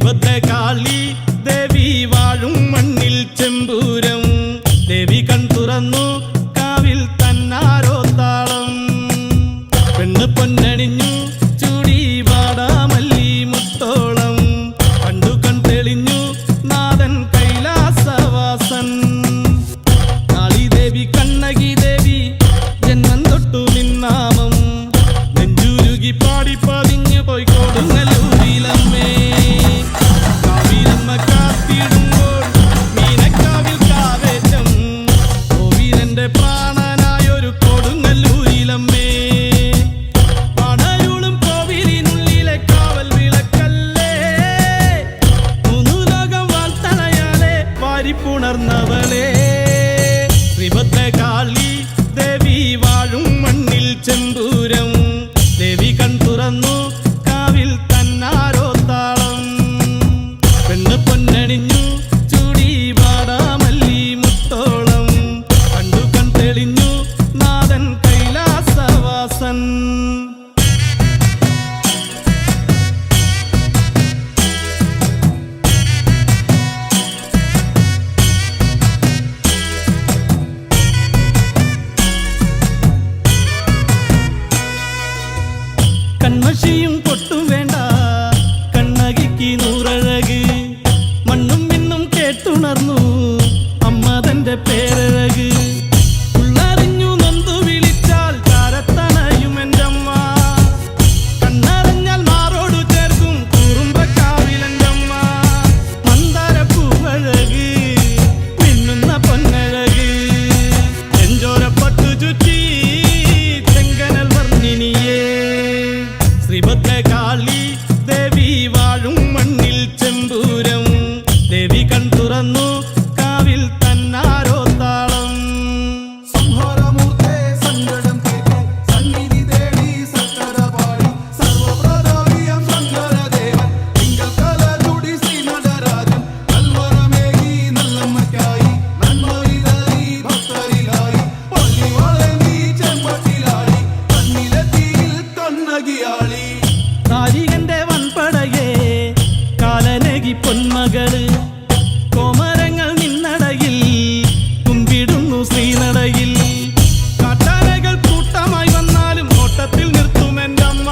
ശ്രീഭദ്രകാളി ദേവി വാഴും മണ്ണിൽ ചെമ്പൂരം ദേവി കൺ തുറന്നു കാവിൽ തന്നാരോ താളം പെണ്ണ് പൊന്നണിഞ്ഞു ചൂടി വാടാമല്ലി മുത്തോളം കണ്ടു കൺ തെളിഞ്ഞു നാഥൻ കൈലാസവാസൻ കാളി ദേവി കണ്ണകി ദേവി ജന്മം തൊട്ടു നിന്നാമം നെഞ്ചുരുകി പാടി പതിഞ്ഞു പോയി കൊടുങ്ങല്ലൂരിലമ്മേ കാവിലമ്മ കാത്തിടുമ്പോൾ മീനക്കാവിൽ കാവേറ്റം കോവിലന്റെ പ്രാണനായൊരു കൊടുങ്ങല്ലൂരിലമ്മേ പടരുളും കോവിലിനുള്ളിലെ കാവൽ വിളക്കല്ലേ മൂന്നു ലോകം വാൾത്തലയാലെ വാരിപ്പുണർന്നവളെ ശ്രീഭദ്രകാളി ദേവി വാഴും മണ്ണിൽ ചെമ്പൂരം ദേവി കൺ തുറന്നു കാവിൽ തന്നാരോ താളം പെണ്ണ് പൊന്നണിഞ്ഞു ചൂടി വാടാമല്ലി മുത്തോളം കണ്ടു കൺ തെളിഞ്ഞു നാഥൻ കൈലാസവാസൻ കൺമഷിയും പൊട്ടും വേണ്ട കണ്ണകിക്ക് നൂറഴക് മണ്ണും മിന്നും കേട്ടുണർന്നു അമ്മ തന്റെ പേരഴക് ഉള്ളറിഞ്ഞു നൊന്തു വിളിച്ചാൽ ചാരത്തണയും എന്റമ്മ കണ്ണറിഞ്ഞാൽ മാറോടു ചേർക്കും കുറുമ്പക്കാവിലെന്റമ്മ മന്ദാരപ്പൂവഴക് മിന്നുന്ന പൊന്നഴക് എഞ്ചോരപ്പട്ടു ചുറ്റി ചെങ്കനൽ വർണ്ണിനിയേ ശ്രീഭദ്രകാളി ദേവി വാഴും മണ്ണിൽ ചെമ്പൂരം ദേവി കൺ തുറന്നു കാവിൽ തന്നാരോ താളം സംഹാരമൂർത്തേ സങ്കടം കേൾക്കേ സന്നിധി തേടി സക്കര പാടി സർവപ്രതാപിയം ശങ്കരദേവൻ തിങ്കൾ കലതുടി ശ്രീ നടരാജൻ കൽവരമേകി നല്ലമ്മയ്ക്കായി നന്മയിതറി ഭക്തരിലായി പള്ളി വളങ്ങി ചെമ്പട്ടിലാടി കണ്ണിലെത്തിയിൽ കണ്ണകിയാളി താരികന്റെ വൻപടയെ കാലനകി പൊന്മകള് കോമരങ്ങൾ നിന്നടയിൽ കുമ്പിടുന്നു ശ്രീനടയിൽ കാട്ടാനകൾ കൂട്ടമായി വന്നാലും ഓട്ടത്തിൽ നിർത്തുമെൻ്റമ്മ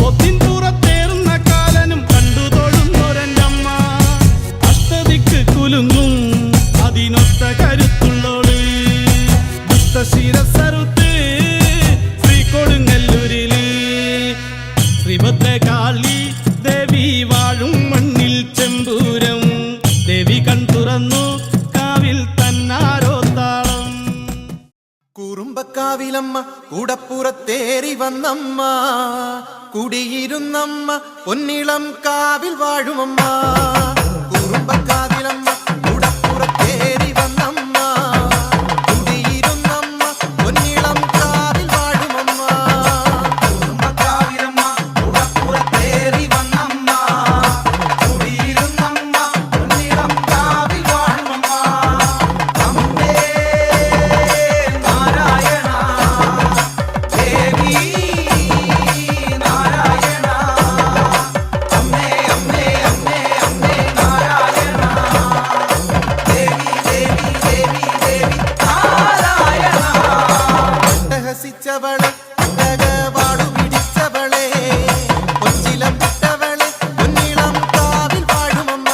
ഒത്തിൻ പുറത്തേറുന്ന കാലനും കണ്ടു തൊഴുന്നൊരെൻ്റമ്മ അഷ്ടദിക്ക് കുലുങ്ങും അതിനൊത്ത കരുത്തുള്ളോള് ദുഷ്ടശിരസറുത്ത് ശ്രീ കൊടുങ്ങല്ലൂരില് ശ്രീഭദ്രകാളി ദേവി വാഴും മണ്ണിൽ ചെമ്പൂരം ദേവി കൺ തുറന്നു കാവിൽ തന്നാരോ താളം കുറുമ്പക്കാവിലമ്മ കൂടപ്പുറത്തേറി വന്നമ്മ കുടിയിരുന്നമ്മ പൊന്നിളം കാവിൽ വാഴുമമ്മ കുറുമ്പക്കാവിലമ്മ കൂടപ്പുറത്തേറി വന്നമ്മ കുടിയിരുന്നമ്മ പൊന്നിളം കാവിൽ വാഴുമമ്മ കുറുമ്പക്കാവിലമ്മ കൂടപ്പുറത്തേറി വന്നമ്മ കുടിയിരുന്നമ്മ പൊന്നിളം കാവിൽ വാഴുമമ്മ അമ്മേ നാരായണ ദേവി നാരായണ അമ്മേ അമ്മേ അമ്മേ അമ്മേ നാരായണ ദേവി ദേവി ദേവി ദേവി നാരായണ അട്ടഹസിച്ചവളെ അട്ടകവാടു പിടിച്ചവളെ കൊച്ചിലം വിട്ടവളെ പൊന്നിളം കാവിൽ വാഴുമമ്മ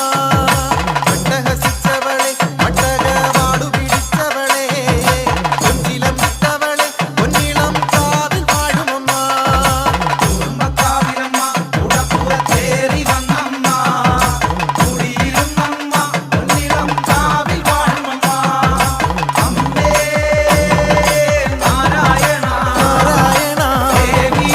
അട്ടഹസിച്ചവളെ അട്ടകവാടു പിടിച്ചവളെ കൊച്ചിലം വിട്ടവളെ പൊന്നിളം കാവിൽ വാഴുമമ്മ കുറുമ്പക്കാവിലമ്മ കൂടപ്പുറത്തേറി വന്നമ്മ കുടിയിരുന്നമ്മ പൊന്നിളം കാവിൽ വാഴുമമ്മ അമ്മേ നാരായണ നാരായണ ദേവി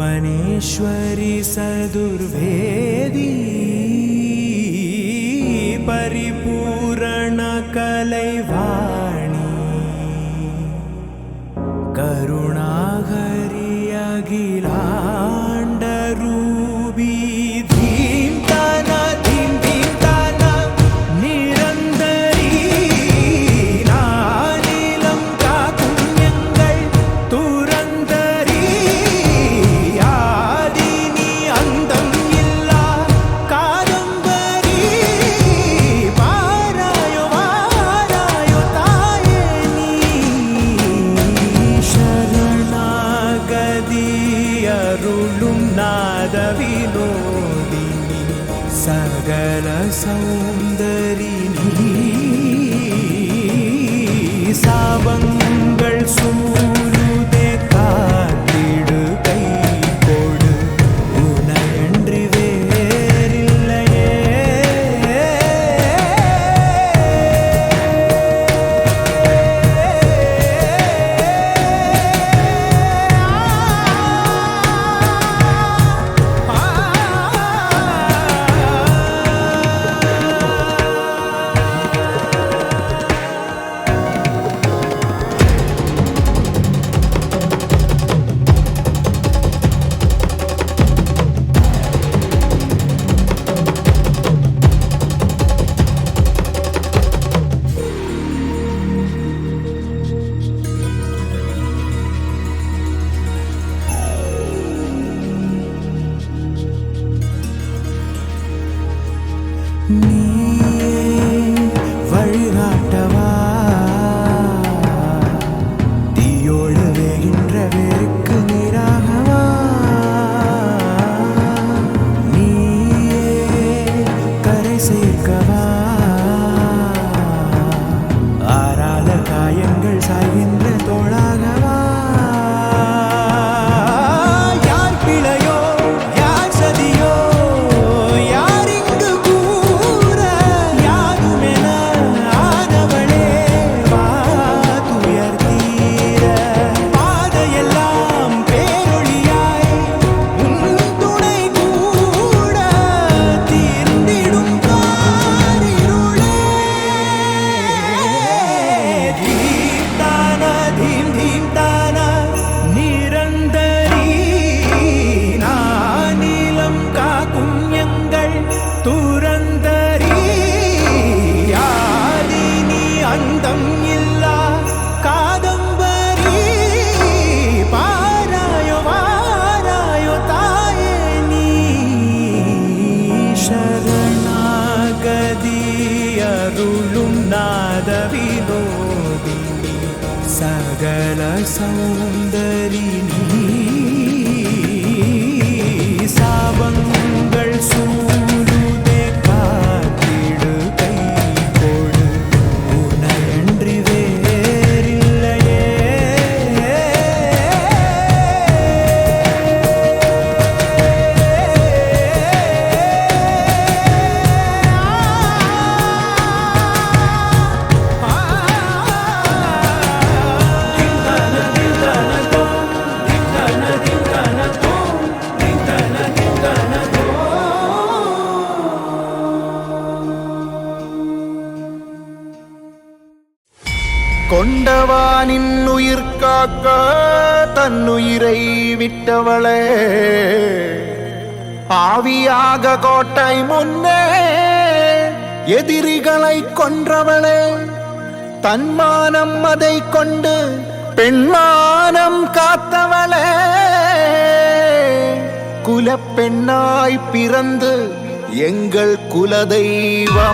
भुवनेश्वरी सदुर्वेदी परिपूर्ण कलैवाणी करुणाहरि अखिलाण्डरूपी सकल सौंदरिनी सावंगल सूरुदे कातिडु कई कोडु उनयंड्रि वेरिल्लये வழிகாட்டவா தீயோடு வேகின்ற வேருக்கு நீராகவா நீயே கரை சேர்க்கவா ஆறாத காயங்கள் சாய்கின்ற தோளாகவா सकल सौंदरिनी सावंगल सूरुदे कातिडु कई कोडु उनयंड्रि वेरिल्लये கொண்டவானின் உயிர் காக்க தன்னுயிரை விட்டவளே ஆவியாக கோட்டை முன்னே எதிரிகளை கொன்றவளே தன்மானம் அதை கொண்டு பெண்மானம் காத்தவளே குலப்பெண்ணாய் பிறந்து எங்கள் குலதெய்வமானவளே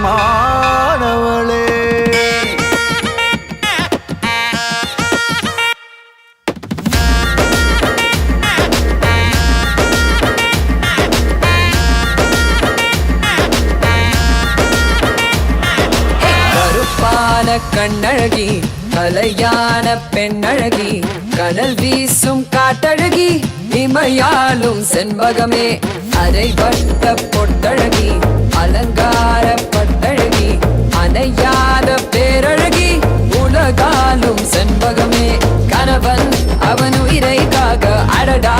கண்ணழகி கலையான பெண்ணழகி கனல் வீசும் காட்டழகி இமையாலும் செண்பகமே அரைவட்ட பொட்டழகி அலங்கார பட்டழகி அணையாத பேரழகி உலகாலும் செண்பகமே கணவன் அவன் உயிரை காக அடடா